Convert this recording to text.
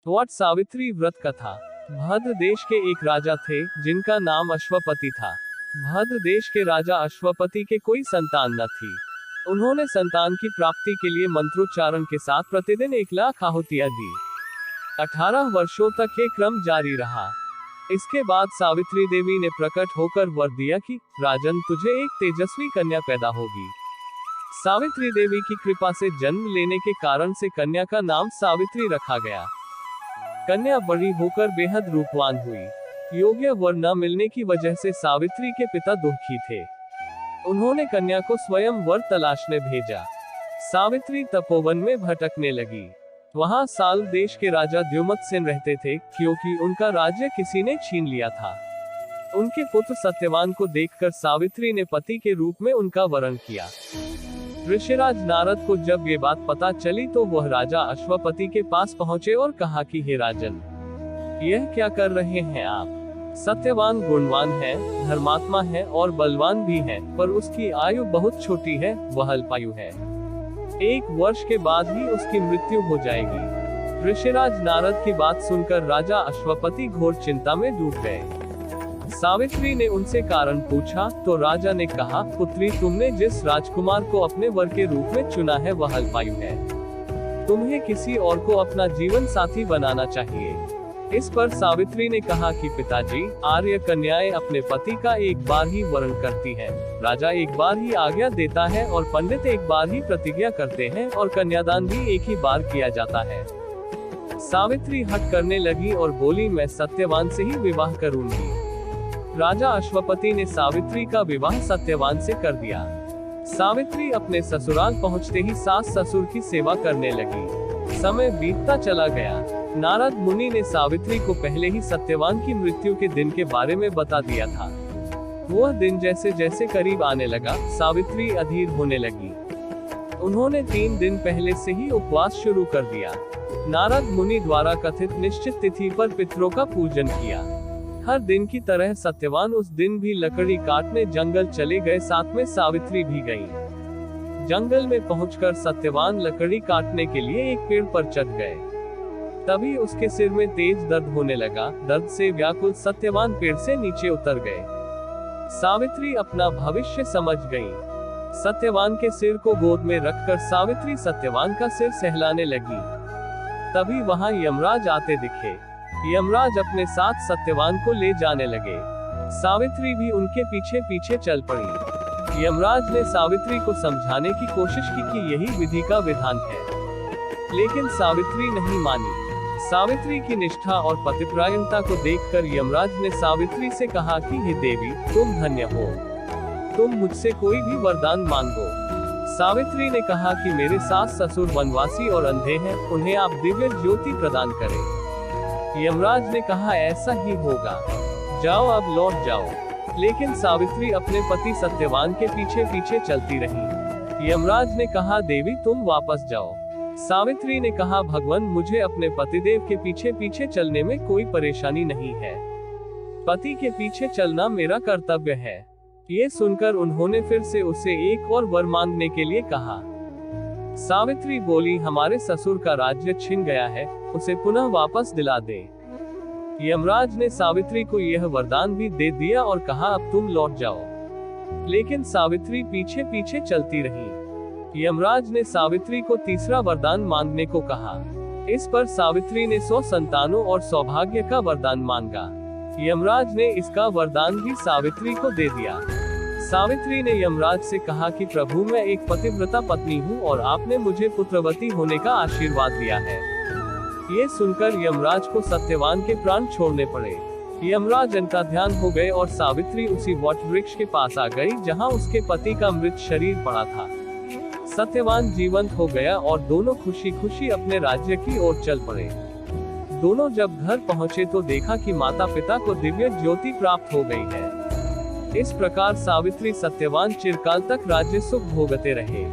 वट सावित्री व्रत कथा। भद्र देश के एक राजा थे जिनका नाम अश्वपति था। भद्र देश के राजा अश्वपति के कोई संतान न थी। उन्होंने संतान की प्राप्ति के लिए मंत्रोच्चारण के साथ प्रतिदिन 1,00,000 आहुतियां दी। 18 वर्षों तक ये क्रम जारी रहा। इसके बाद सावित्री देवी ने प्रकट होकर वर दिया कि राजन, तुझे एक तेजस्वी कन्या पैदा होगी। सावित्री देवी की कृपा से जन्म लेने के कारण से कन्या का नाम सावित्री रखा गया। कन्या बड़ी होकर बेहद रूपवान हुई। योग्य वर न मिलने की वजह से सावित्री के पिता दुखी थे। उन्होंने कन्या को स्वयं वर तलाशने भेजा। सावित्री तपोवन में भटकने लगी। वहां साल देश के राजा द्युमत्सेन रहते थे, क्योंकि उनका राज्य किसी ने छीन लिया था। उनके पुत्र सत्यवान को देखकर सावित्री ने पति के रूप में उनका वरण किया। ऋषिराज नारद को जब ये बात पता चली तो वह राजा अश्वपति के पास पहुंचे और कहा कि हे राजन, यह क्या कर रहे हैं आप? सत्यवान गुणवान है, धर्मात्मा है और बलवान भी है, पर उसकी आयु बहुत छोटी है, वह अल्पायु है। 1 वर्ष के बाद ही उसकी मृत्यु हो जाएगी। ऋषिराज नारद की बात सुनकर राजा अश्वपति घोर चिंता में डूब गए। सावित्री ने उनसे कारण पूछा तो राजा ने कहा, पुत्री, तुमने जिस राजकुमार को अपने वर के रूप में चुना है वह अल्पायु है। तुम्हें किसी और को अपना जीवन साथी बनाना चाहिए। इस पर सावित्री ने कहा कि पिताजी, आर्य कन्याएं अपने पति का एक बार ही वरण करती हैं। राजा एक बार ही आज्ञा देता है और पंडित एक बार ही प्रतिज्ञा करते हैं और कन्यादान भी एक ही बार किया जाता है। सावित्री हट करने लगी और बोली, मैं सत्यवान से ही विवाह करूंगी। राजा अश्वपति ने सावित्री का विवाह सत्यवान से कर दिया। सावित्री अपने ससुराल पहुंचते ही सास ससुर की सेवा करने लगी। समय बीतता चला गया। नारद मुनि ने सावित्री को पहले ही सत्यवान की मृत्यु के दिन के बारे में बता दिया था। वह दिन जैसे जैसे करीब आने लगा, सावित्री अधीर होने लगी। उन्होंने 3 दिन पहले से ही उपवास शुरू कर दिया। नारद मुनि द्वारा कथित निश्चित तिथि पर पितरों का पूजन किया। हर दिन की तरह सत्यवान उस दिन भी लकड़ी काटने जंगल चले गए, साथ में सावित्री भी गई। जंगल में पहुंचकर सत्यवान लकड़ी काटने के लिए एक पेड़ पर चढ़ गए। तभी उसके सिर में तेज दर्द होने लगा। दर्द से व्याकुल सत्यवान पेड़ से नीचे उतर गए। सावित्री अपना भविष्य समझ गई। सत्यवान के सिर को गोद में रखकर सावित्री सत्यवान का सिर सहलाने लगी। तभी वहां यमराज आते दिखे। यमराज अपने साथ सत्यवान को ले जाने लगे। सावित्री भी उनके पीछे पीछे चल पड़ी। यमराज ने सावित्री को समझाने की कोशिश की कि यही विधि का विधान है, लेकिन सावित्री नहीं मानी। सावित्री की निष्ठा और पतिव्रता को देखकर यमराज ने सावित्री से कहा कि हे देवी, तुम धन्य हो, तुम मुझसे कोई भी वरदान मांगो। सावित्री ने कहा कि मेरे सास ससुर वनवासी और अंधे हैं, उन्हें आप दिव्य ज्योति प्रदान करें। यमराज ने कहा, ऐसा ही होगा, जाओ अब लौट जाओ। लेकिन सावित्री अपने पति सत्यवान के पीछे पीछे चलती रही। यमराज ने कहा, देवी तुम वापस जाओ। सावित्री ने कहा, भगवान, मुझे अपने पतिदेव के पीछे पीछे चलने में कोई परेशानी नहीं है। पति के पीछे चलना मेरा कर्तव्य है। ये सुनकर उन्होंने फिर से उसे एक और वर मांगने के लिए कहा। सावित्री बोली, हमारे ससुर का राज्य छिन गया है, उसे पुनः वापस दिला दे। यमराज ने सावित्री को यह वरदान भी दे दिया और कहा, अब तुम लौट जाओ। लेकिन सावित्री पीछे पीछे चलती रही। यमराज ने सावित्री को तीसरा वरदान मांगने को कहा। इस पर सावित्री ने 100 संतानों और सौभाग्य का वरदान मांगा। यमराज ने इसका वरदान भी सावित्री को दे दिया। सावित्री ने यमराज से कहा कि प्रभु, मैं एक पतिव्रता पत्नी हूँ और आपने मुझे पुत्रवती होने का आशीर्वाद दिया है। ये सुनकर यमराज को सत्यवान के प्राण छोड़ने पड़े। यमराज अंतर्ध्यान हो गए और सावित्री उसी वट वृक्ष के पास आ गई जहाँ उसके पति का मृत शरीर पड़ा था। सत्यवान जीवंत हो गया और दोनों खुशी खुशी अपने राज्य की ओर चल पड़े। दोनों जब घर पहुँचे तो देखा कि माता पिता को दिव्य ज्योति प्राप्त हो गई है। इस प्रकार सावित्री सत्यवान चिरकाल तक राज्य सुख भोगते रहे।